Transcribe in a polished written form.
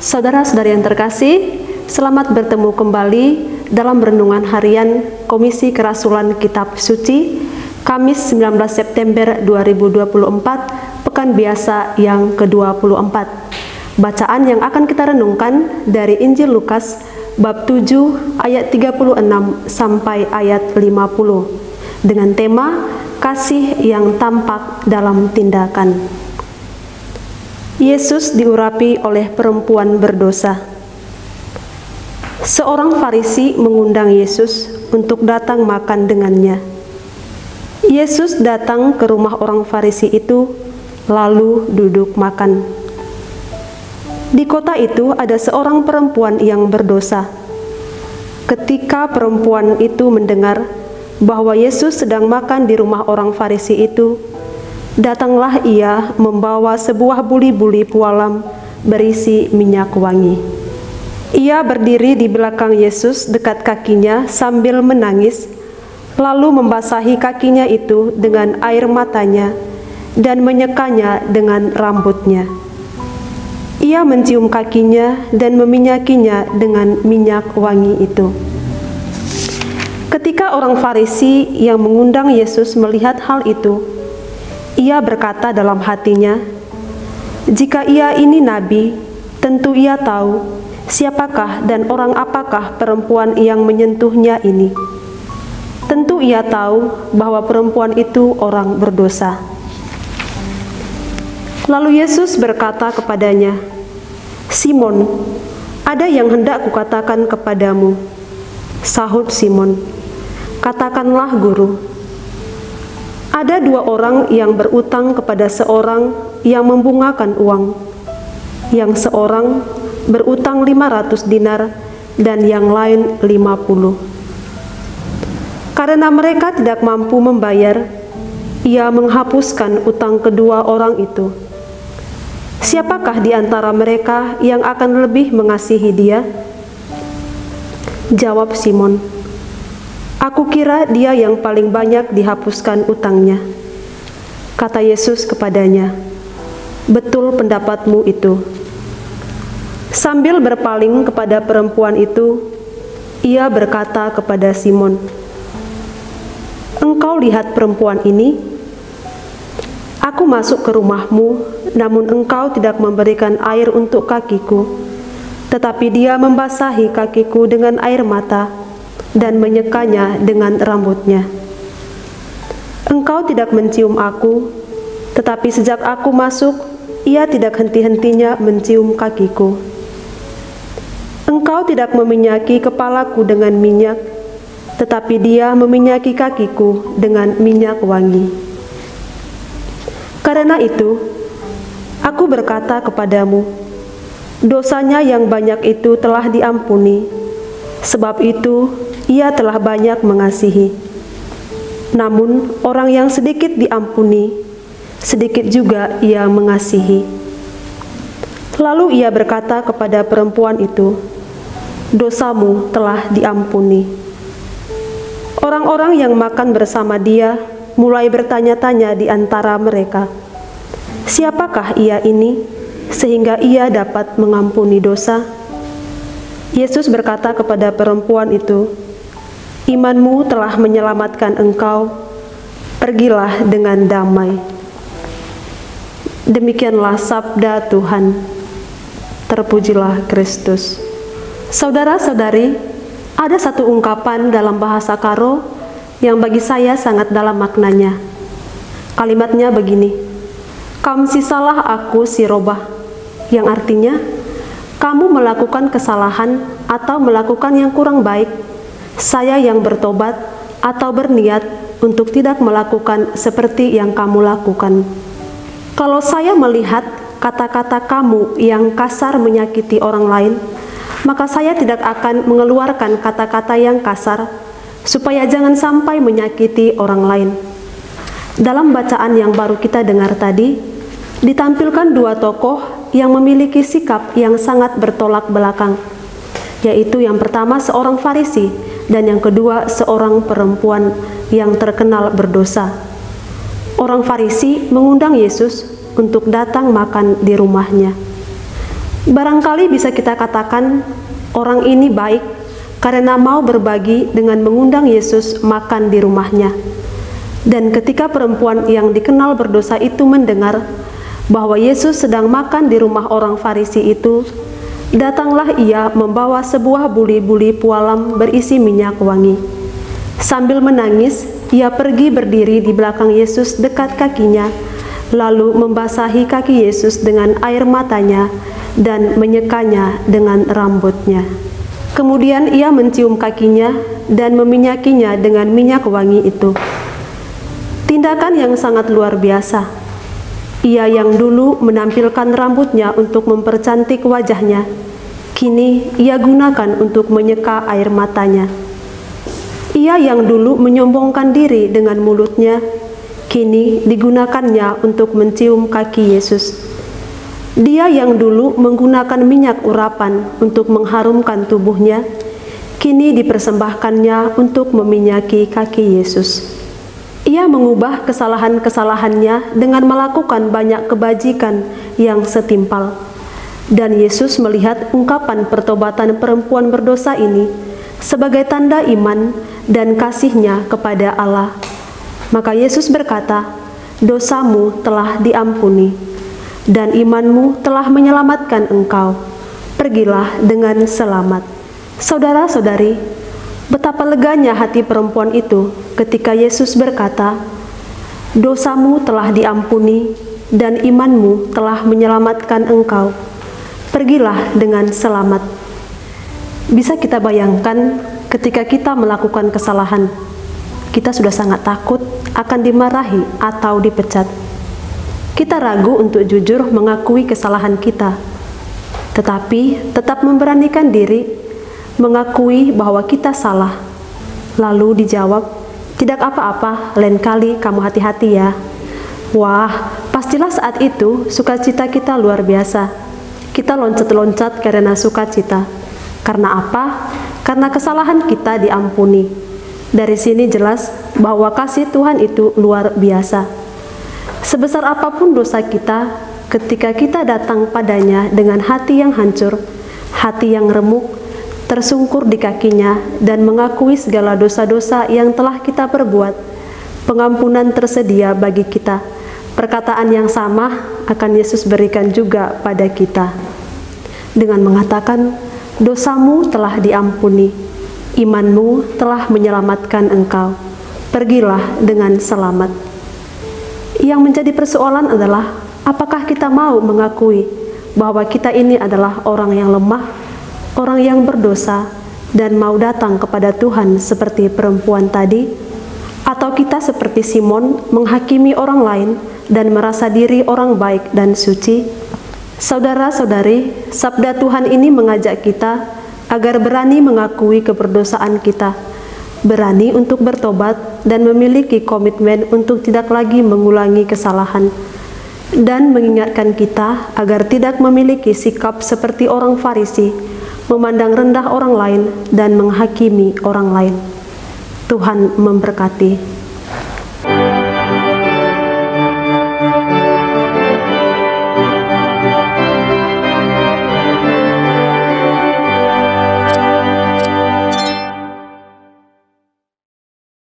Saudara-saudari yang terkasih, selamat bertemu kembali dalam renungan harian Komisi Kerasulan Kitab Suci, Kamis 19 September 2024, Pekan Biasa yang ke-24. Bacaan yang akan kita renungkan dari Injil Lukas, bab 7 ayat 36 sampai ayat 50, dengan tema kasih yang tampak dalam tindakan. Yesus diurapi oleh perempuan berdosa. Seorang Farisi mengundang Yesus untuk datang makan dengannya. Yesus datang ke rumah orang Farisi itu, lalu duduk makan. Di kota itu ada seorang perempuan yang berdosa. Ketika perempuan itu mendengar bahwa Yesus sedang makan di rumah orang Farisi itu, datanglah ia membawa sebuah buli-buli pualam berisi minyak wangi. Ia berdiri di belakang Yesus dekat kakinya sambil menangis, lalu membasahi kakinya itu dengan air matanya dan menyekanya dengan rambutnya. Ia mencium kakinya dan meminyakinya dengan minyak wangi itu. Ketika orang Farisi yang mengundang Yesus melihat hal itu, ia berkata dalam hatinya, "Jika ia ini nabi, tentu ia tahu siapakah dan orang apakah perempuan yang menyentuhnya ini. Tentu ia tahu bahwa perempuan itu orang berdosa." Lalu Yesus berkata kepadanya, "Simon, ada yang hendak kukatakan kepadamu." Sahut Simon, "Katakanlah, Guru." Ada dua orang yang berutang kepada seorang yang membungakan uang. Yang seorang berutang 500 dinar dan yang lain 50. Karena mereka tidak mampu membayar, ia menghapuskan utang kedua orang itu. Siapakah di antara mereka yang akan lebih mengasihi dia? Jawab Simon, "Aku kira dia yang paling banyak dihapuskan utangnya." Kata Yesus kepadanya, "Betul pendapatmu itu." Sambil berpaling kepada perempuan itu, ia berkata kepada Simon, "Engkau lihat perempuan ini? Aku masuk ke rumahmu, namun engkau tidak memberikan air untuk kakiku, tetapi dia membasahi kakiku dengan air mata dan menyekanya dengan rambutnya. Engkau tidak mencium aku, tetapi sejak aku masuk, ia tidak henti-hentinya mencium kakiku. Engkau tidak meminyaki kepalaku dengan minyak, tetapi dia meminyaki kakiku dengan minyak wangi. Karena itu, aku berkata kepadamu, dosanya yang banyak itu telah diampuni, sebab itu ia telah banyak mengasihi. Namun orang yang sedikit diampuni, sedikit juga ia mengasihi." Lalu ia berkata kepada perempuan itu, "Dosamu telah diampuni." Orang-orang yang makan bersama dia mulai bertanya-tanya di antara mereka, "Siapakah ia ini, sehingga ia dapat mengampuni dosa?" Yesus berkata kepada perempuan itu, "Imanmu telah menyelamatkan engkau, pergilah dengan damai." Demikianlah sabda Tuhan. Terpujilah Kristus. Saudara-saudari, ada satu ungkapan dalam bahasa Karo yang bagi saya sangat dalam maknanya. Kalimatnya begini, "Kam sisalah aku si robah," yang artinya, kamu melakukan kesalahan atau melakukan yang kurang baik, saya yang bertobat atau berniat untuk tidak melakukan seperti yang kamu lakukan. Kalau saya melihat kata-kata kamu yang kasar menyakiti orang lain, maka saya tidak akan mengeluarkan kata-kata yang kasar, supaya jangan sampai menyakiti orang lain. Dalam bacaan yang baru kita dengar tadi, ditampilkan dua tokoh yang memiliki sikap yang sangat bertolak belakang, yaitu yang pertama seorang Farisi dan yang kedua seorang perempuan yang terkenal berdosa. Orang Farisi mengundang Yesus untuk datang makan di rumahnya. Barangkali bisa kita katakan orang ini baik karena mau berbagi dengan mengundang Yesus makan di rumahnya. Dan ketika perempuan yang dikenal berdosa itu mendengar bahwa Yesus sedang makan di rumah orang Farisi itu, datanglah ia membawa sebuah buli-buli pualam berisi minyak wangi. Sambil menangis, ia pergi berdiri di belakang Yesus dekat kakinya, lalu membasahi kaki Yesus dengan air matanya dan menyekanya dengan rambutnya. Kemudian ia mencium kakinya dan meminyakinya dengan minyak wangi itu. Tindakan yang sangat luar biasa. Ia yang dulu menampilkan rambutnya untuk mempercantik wajahnya, kini ia gunakan untuk menyeka air matanya. Ia yang dulu menyombongkan diri dengan mulutnya, kini digunakannya untuk mencium kaki Yesus. Dia yang dulu menggunakan minyak urapan untuk mengharumkan tubuhnya, kini dipersembahkannya untuk meminyaki kaki Yesus. Ia mengubah kesalahan-kesalahannya dengan melakukan banyak kebajikan yang setimpal. Dan Yesus melihat ungkapan pertobatan perempuan berdosa ini sebagai tanda iman dan kasihnya kepada Allah. Maka Yesus berkata, "Dosamu telah diampuni, dan imanmu telah menyelamatkan engkau. Pergilah dengan selamat." Saudara-saudari, betapa leganya hati perempuan itu ketika Yesus berkata, "Dosamu telah diampuni, dan imanmu telah menyelamatkan engkau. Pergilah dengan selamat." Bisa kita bayangkan ketika kita melakukan kesalahan, kita sudah sangat takut akan dimarahi atau dipecat. Kita ragu untuk jujur mengakui kesalahan kita, tetapi tetap memberanikan diri mengakui bahwa kita salah. Lalu dijawab, "Tidak apa-apa, lain kali kamu hati-hati ya." Wah, pastilah saat itu sukacita kita luar biasa. Kita loncat-loncat karena sukacita. Karena apa? Karena kesalahan kita diampuni. Dari sini jelas bahwa kasih Tuhan itu luar biasa. Sebesar apapun dosa kita, ketika kita datang padanya dengan hati yang hancur, hati yang remuk, tersungkur di kakinya, dan mengakui segala dosa-dosa yang telah kita perbuat, pengampunan tersedia bagi kita. Perkataan yang sama akan Yesus berikan juga pada kita dengan mengatakan, "Dosamu telah diampuni, imanmu telah menyelamatkan engkau. Pergilah dengan selamat." Yang menjadi persoalan adalah, apakah kita mau mengakui bahwa kita ini adalah orang yang lemah, orang yang berdosa, dan mau datang kepada Tuhan seperti perempuan tadi? Atau kita seperti Simon menghakimi orang lain dan merasa diri orang baik dan suci? Saudara-saudari, sabda Tuhan ini mengajak kita agar berani mengakui keberdosaan kita, berani untuk bertobat dan memiliki komitmen untuk tidak lagi mengulangi kesalahan, dan mengingatkan kita agar tidak memiliki sikap seperti orang Farisi, memandang rendah orang lain dan menghakimi orang lain. Tuhan memberkati.